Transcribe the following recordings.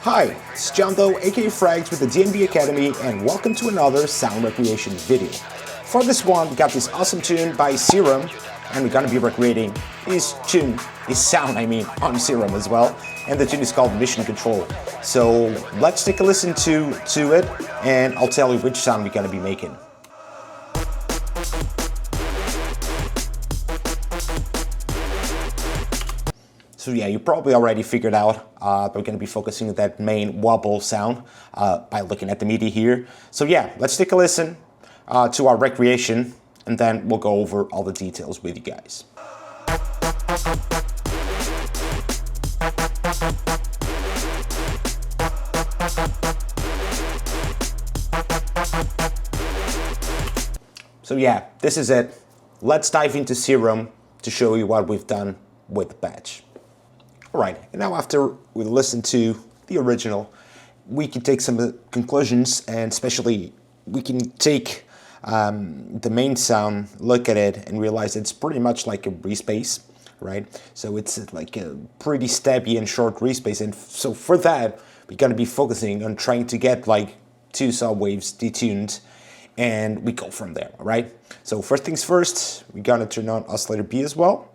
Hi, it's John Doe, aka Frags with the DNB Academy, and welcome to another sound recreation video. For this one, we got this awesome tune by Serum, and we're gonna be recreating this sound on Serum as well, and the tune is called Mission Control. So let's take a listen to it, and I'll tell you which sound we're gonna be making. So yeah, you probably already figured out we're going to be focusing on that main wobble sound by looking at the MIDI here. So yeah, let's take a listen to our recreation, and then we'll go over all the details with you guys. So yeah, this is it. Let's dive into Serum to show you what we've done with the patch. Alright, and now after we listen to the original, we can take some conclusions, and especially we can take the main sound, look at it, and realize it's pretty much like a respace, right? So it's like a pretty stabby and short respace, and so for that, we're going to be focusing on trying to get like two subwaves detuned, and we go from there, alright? So first things first, we're going to turn on oscillator B as well,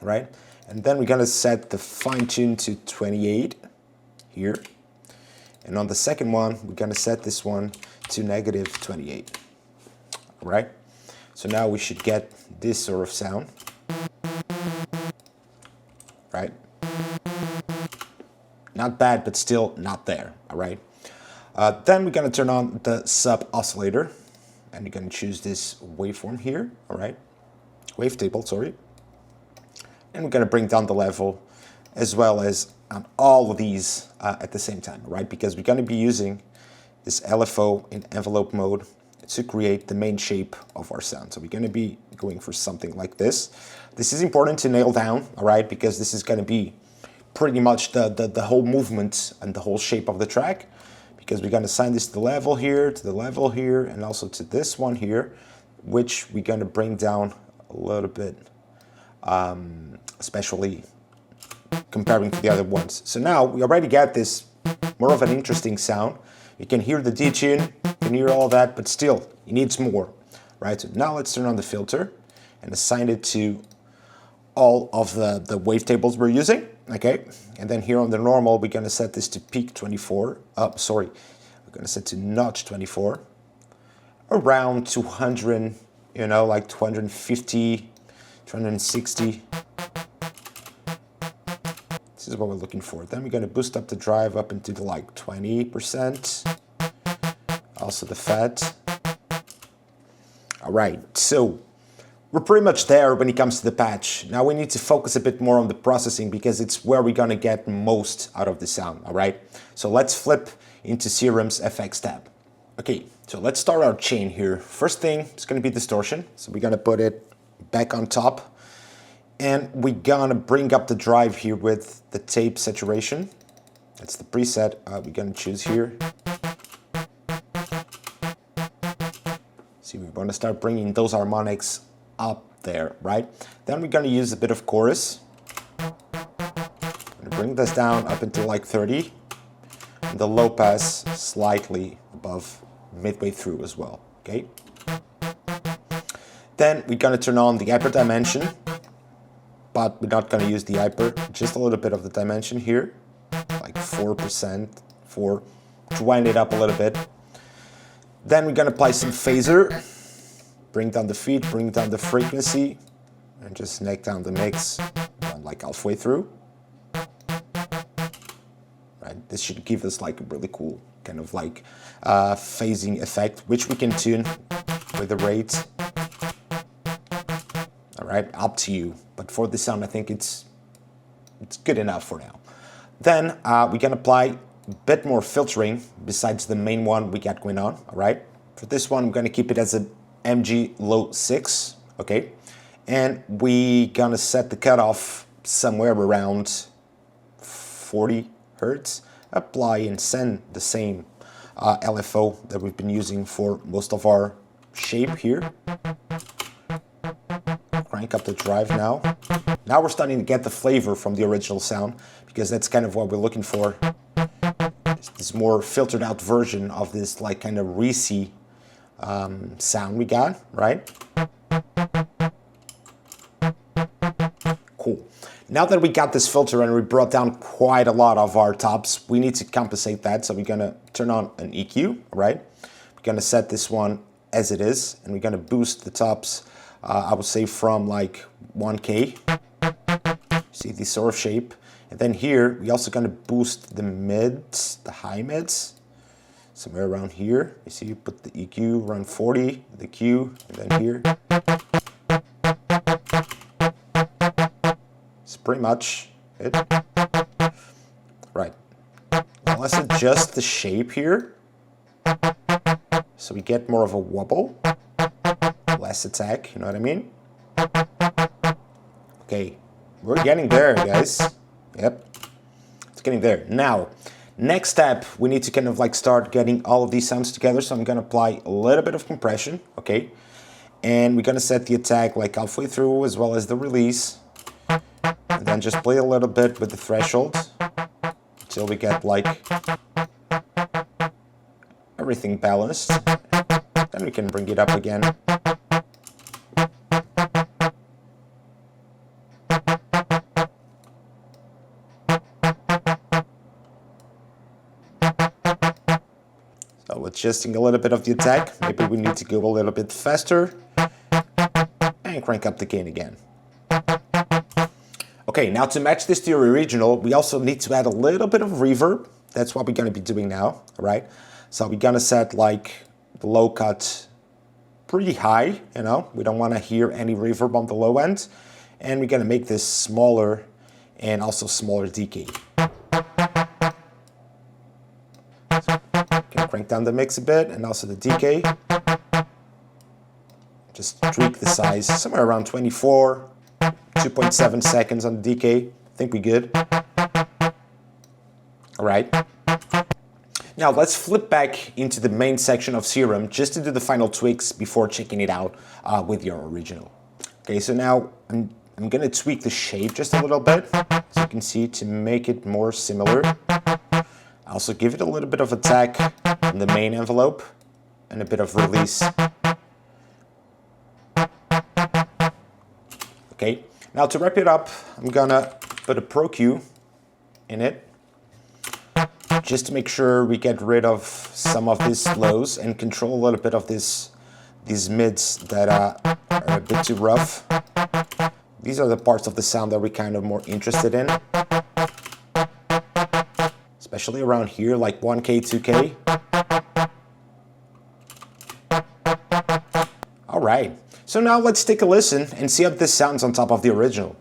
right? And then we're going to set the fine tune to 28 here. And on the second one, we're going to set this one to -28. All right? So now we should get this sort of sound. Right? Not bad, but still not there. All right? Then we're going to turn on the sub oscillator. And you're going to choose this waveform here. All right? Wavetable, sorry. And we're going to bring down the level as well as all of these at the same time, right? Because we're going to be using this LFO in envelope mode to create the main shape of our sound. So we're going to be going for something like this. This is important to nail down, all right? Because this is going to be pretty much the whole movement and the whole shape of the track. Because we're going to assign this to the level here, and also to this one here, which we're going to bring down a little bit. Especially comparing to the other ones. So now we already got this more of an interesting sound. You can hear the detune, you can hear all that, but still, it needs more, right? So now let's turn on the filter and assign it to all of the wavetables we're using, okay? And then here on the normal, we're gonna set this to peak 24, we're gonna set to notch 24, around 200, like 250, 260. This is what we're looking for. Then we're going to boost up the drive up into the like 20%. Also the FET. All right, so we're pretty much there when it comes to the patch. Now we need to focus a bit more on the processing because it's where we're going to get most out of the sound, all right? So let's flip into Serum's FX tab. Okay, so let's start our chain here. First thing is going to be distortion. So we're going to put it back on top. And we're gonna bring up the drive here with the tape saturation. That's the preset we're gonna choose here. See, we wanna start bringing those harmonics up there, right? Then we're gonna use a bit of chorus. I'm gonna bring this down up until like 30. And the low pass slightly above midway through as well, okay? Then we're gonna turn on the hyper dimension. But we're not going to use the hyper, just a little bit of the dimension here, like 4%, to wind it up a little bit. Then we're going to apply some phaser, bring down the feed, bring down the frequency, and just neck down the mix, like halfway through. Right, this should give us like a really cool kind of like phasing effect, which we can tune with the rate. Right, up to you. But for this sound, I think it's good enough for now. Then we can apply a bit more filtering besides the main one we got going on. All right. For this one, I'm going to keep it as an MG low 6. Okay. And we gonna set the cutoff somewhere around 40 hertz. Apply and send the same LFO that we've been using for most of our shape here. Crank up the drive now. Now we're starting to get the flavor from the original sound, because that's kind of what we're looking for. this more filtered out version of this like kind of greasy sound we got, right? Cool. Now that we got this filter and we brought down quite a lot of our tops, we need to compensate that. So we're gonna turn on an EQ, right? We're gonna set this one as it is, and we're gonna boost the tops, I would say from like 1K. See this sort of shape. And then here, we're also gonna boost the mids, the high mids, somewhere around here. You see, you put the EQ around 40, the Q, and then here. It's pretty much it. Right. Now let's adjust the shape here, so we get more of a wobble, less attack, you know what I mean? Okay, we're getting there, guys. Yep, it's getting there. Now, next step, we need to kind of like start getting all of these sounds together. So I'm gonna apply a little bit of compression, okay? And we're gonna set the attack like halfway through as well as the release. And then just play a little bit with the threshold until we get like everything balanced. Then we can bring it up again. So adjusting a little bit of the attack, maybe we need to go a little bit faster and crank up the gain again. Okay, now to match this to your original, we also need to add a little bit of reverb. That's what we're gonna be doing now, all right? So we're gonna set like the low cut pretty high, you know? We don't wanna hear any reverb on the low end. And we're gonna make this smaller and also smaller decay. So can crank down the mix a bit and also the decay. Just tweak the size, somewhere around 24. 2.7 seconds on the decay. I think we're good. All right. Now let's flip back into the main section of Serum just to do the final tweaks before checking it out with your original. Okay, so now I'm gonna tweak the shape just a little bit, as you can see, to make it more similar. I also give it a little bit of attack in the main envelope and a bit of release. Okay. Now to wrap it up, I'm gonna put a Pro Q in it, just to make sure we get rid of some of these lows and control a little bit of these mids that are a bit too rough. These are the parts of the sound that we're kind of more interested in, especially around here, like 1K, 2K. All right. So now let's take a listen and see how this sounds on top of the original.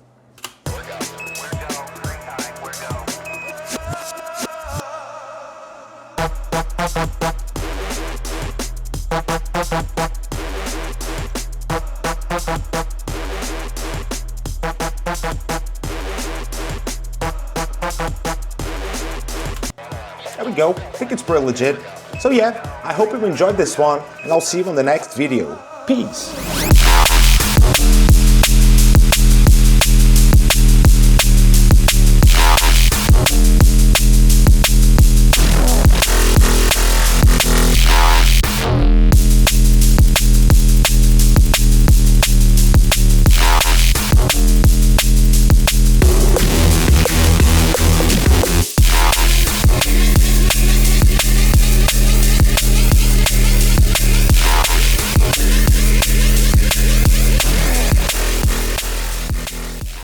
There we go. I think it's pretty legit. So yeah, I hope you enjoyed this one, and I'll see you on the next video. Peace!